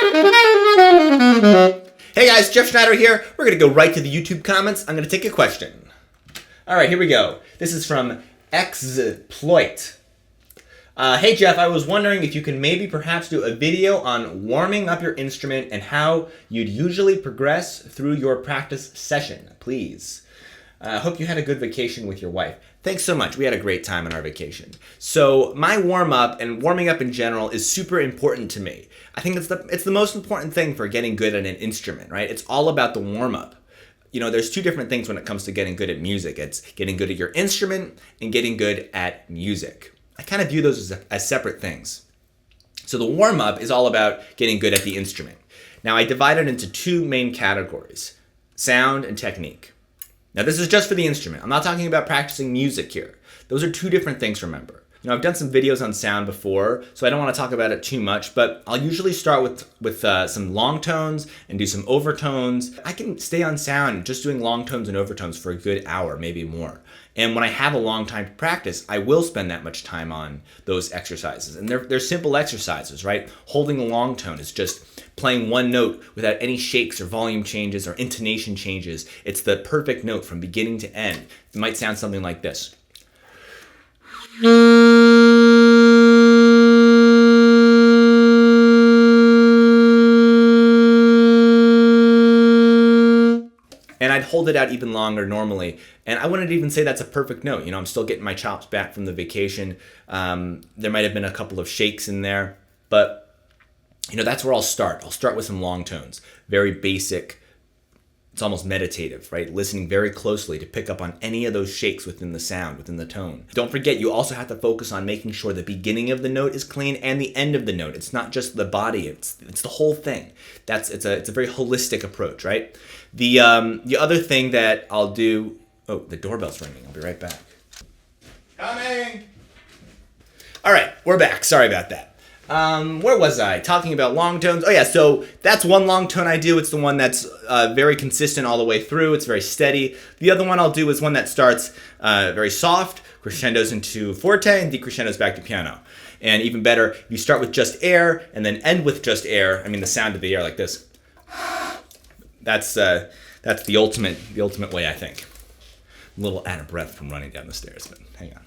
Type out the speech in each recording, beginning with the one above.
Hey guys, Jeff Schneider here. We're going to go right to the YouTube comments. I'm going to take a question. All right, here we go. This is from Exploit. Hey Jeff, I was wondering if you can maybe perhaps do a video on warming up your instrument and how you'd usually progress through your practice session, please. I hope you had a good vacation with your wife. Thanks so much. We had a great time on our vacation. So my warm-up and warming up in general is super important to me. I think it's the most important thing for getting good at an instrument, right? It's all about the warm-up. You know, there's two different things when it comes to getting good at music. It's getting good at your instrument and getting good at music. I kind of view those as separate things. So the warm-up is all about getting good at the instrument. Now I divide it into two main categories, sound and technique. Now this is just for the instrument. I'm not talking about practicing music here. Those are two different things, remember. You know, I've done some videos on sound before, so I don't want to talk about it too much, but I'll usually start with some long tones and do some overtones. I can stay on sound just doing long tones and overtones for a good hour, maybe more. And when I have a long time to practice, I will spend that much time on those exercises. And they're simple exercises, right? Holding a long tone is just playing one note without any shakes or volume changes or intonation changes. It's the perfect note from beginning to end. It might sound something like this. And I'd hold it out even longer normally. And I wouldn't even say that's a perfect note. You know, I'm still getting my chops back from the vacation. There might have been a couple of shakes in there, but you know, that's where I'll start. I'll start with some long tones, very basic. It's almost meditative, right? Listening very closely to pick up on any of those shakes within the sound, within the tone. Don't forget, you also have to focus on making sure the beginning of the note is clean and the end of the note. It's not just the body, it's the whole thing. It's a very holistic approach, right? The other thing that I'll do, oh, the doorbell's ringing. I'll be right back. Coming! All right, we're back. Sorry about that. Where was I? Talking about long tones. Oh yeah, so that's one long tone I do. It's the one that's very consistent all the way through. It's very steady. The other one I'll do is one that starts very soft, crescendos into forte, and decrescendos back to piano. And even better, you start with just air and then end with just air. I mean, the sound of the air like this. That's the ultimate way, I think. I'm a little out of breath from running down the stairs, but hang on.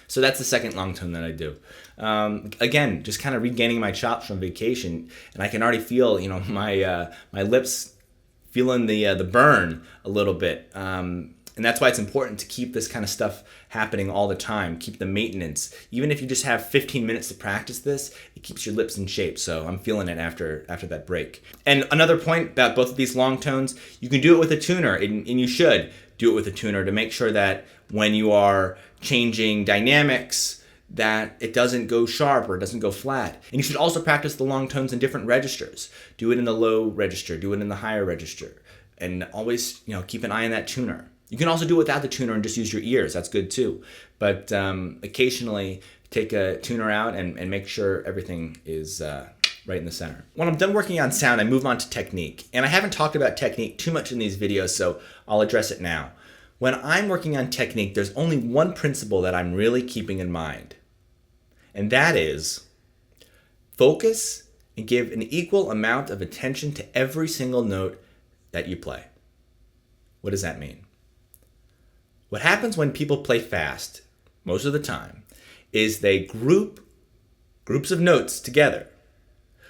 So that's the second long tone that I do. Again, just kind of regaining my chops from vacation, and I can already feel, you know, my lips feeling the burn a little bit. And that's why it's important to keep this kind of stuff happening all the time. Keep the maintenance. Even if you just have 15 minutes to practice this, it keeps your lips in shape. So I'm feeling it after that break. And another point about both of these long tones, you can do it with a tuner, and you should do it with a tuner to make sure that when you are changing dynamics, that it doesn't go sharp or it doesn't go flat. And you should also practice the long tones in different registers. Do it in the low register, do it in the higher register, and always, you know, keep an eye on that tuner. You can also do it without the tuner and just use your ears. That's good too. But occasionally take a tuner out and make sure everything is right in the center. When I'm done working on sound, I move on to technique. And I haven't talked about technique too much in these videos, so I'll address it now. When I'm working on technique, there's only one principle that I'm really keeping in mind. And that is focus and give an equal amount of attention to every single note that you play. What does that mean? What happens when people play fast, most of the time, is they group groups of notes together.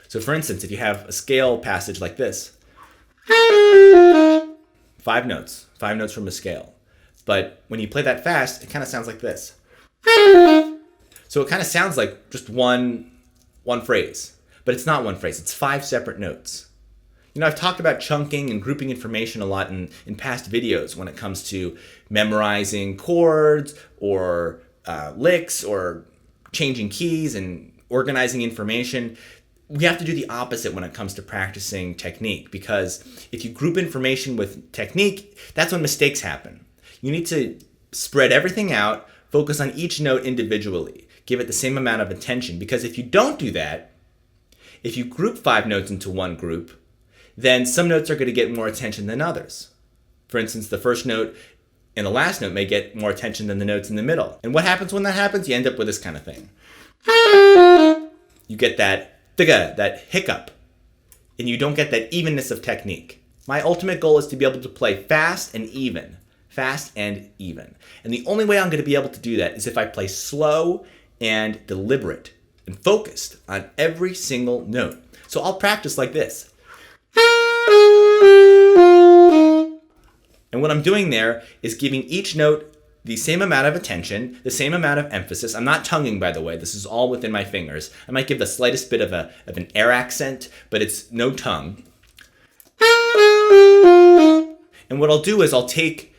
So for instance, if you have a scale passage like this, 5 notes from a scale. But when you play that fast, it kind of sounds like this. So it kind of sounds like just one phrase, but it's not one phrase, it's 5 separate notes. You know, I've talked about chunking and grouping information a lot in past videos when it comes to memorizing chords or licks or changing keys and organizing information. We have to do the opposite when it comes to practicing technique, because if you group information with technique, that's when mistakes happen. You need to spread everything out, focus on each note individually, give it the same amount of attention, because if you don't do that, if you group 5 notes into one group, then some notes are going to get more attention than others. For instance, the first note and the last note may get more attention than the notes in the middle. And what happens when that happens? You end up with this kind of thing. You get that hiccup, and you don't get that evenness of technique. My ultimate goal is to be able to play fast and even. Fast and even. And the only way I'm going to be able to do that is if I play slow and deliberate and focused on every single note. So I'll practice like this. And what I'm doing there is giving each note the same amount of attention, the same amount of emphasis. I'm not tonguing, by the way. This is all within my fingers. I might give the slightest bit of an air accent, but it's no tongue. And what I'll do is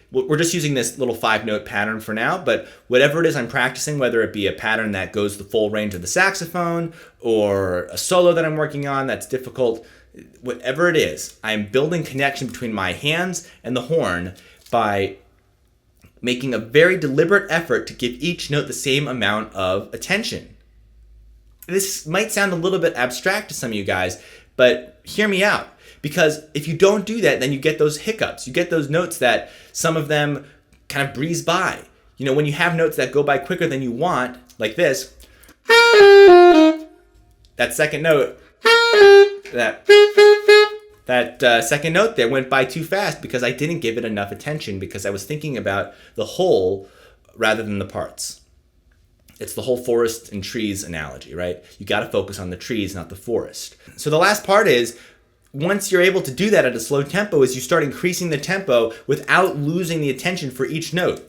we're just using this little 5-note pattern for now, but whatever it is I'm practicing, whether it be a pattern that goes the full range of the saxophone or a solo that I'm working on that's difficult, whatever it is, I'm building connection between my hands and the horn by making a very deliberate effort to give each note the same amount of attention. This might sound a little bit abstract to some of you guys, but hear me out. Because if you don't do that, then you get those hiccups. You get those notes that some of them kind of breeze by. You know, when you have notes that go by quicker than you want, like this, that second note, that second note there went by too fast because I didn't give it enough attention because I was thinking about the whole rather than the parts. It's the whole forest and trees analogy, right? You got to focus on the trees, not the forest. So the last part is, once you're able to do that at a slow tempo, is you start increasing the tempo without losing the attention for each note.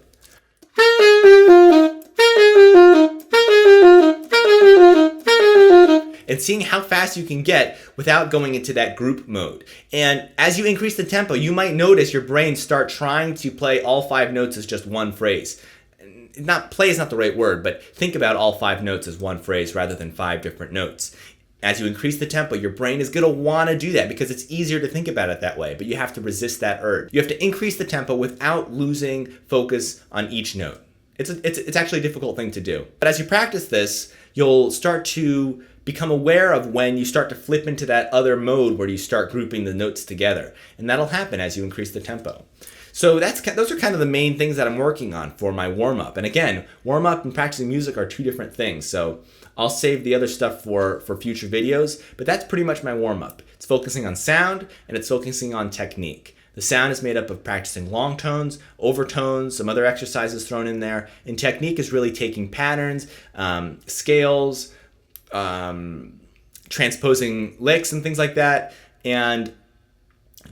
And seeing how fast you can get without going into that group mode. And as you increase the tempo, you might notice your brain start trying to play all 5 notes as just one phrase. Play is not the right word, but think about all 5 notes as one phrase rather than 5 different notes. As you increase the tempo, your brain is going to want to do that because it's easier to think about it that way, but you have to resist that urge. You have to increase the tempo without losing focus on each note. It's actually a difficult thing to do. But as you practice this, you'll start to become aware of when you start to flip into that other mode where you start grouping the notes together. And that'll happen as you increase the tempo. So those are kind of the main things that I'm working on for my warm-up. And again, warm-up and practicing music are 2 different things. So I'll save the other stuff for future videos, but that's pretty much my warm-up. It's focusing on sound and it's focusing on technique. The sound is made up of practicing long tones, overtones, some other exercises thrown in there, and technique is really taking patterns, scales, transposing licks and things like that, and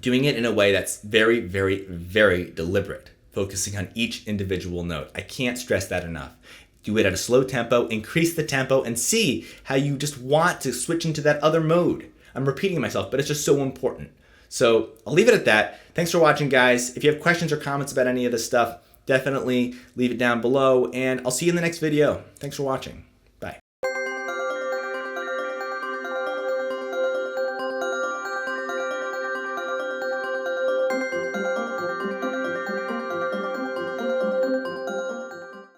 doing it in a way that's very, very, very deliberate, focusing on each individual note. I can't stress that enough. Do it at a slow tempo, increase the tempo, and see how you just want to switch into that other mode. I'm repeating myself, but it's just so important. So I'll leave it at that. Thanks for watching, guys. If you have questions or comments about any of this stuff, definitely leave it down below, and I'll see you in the next video. Thanks for watching.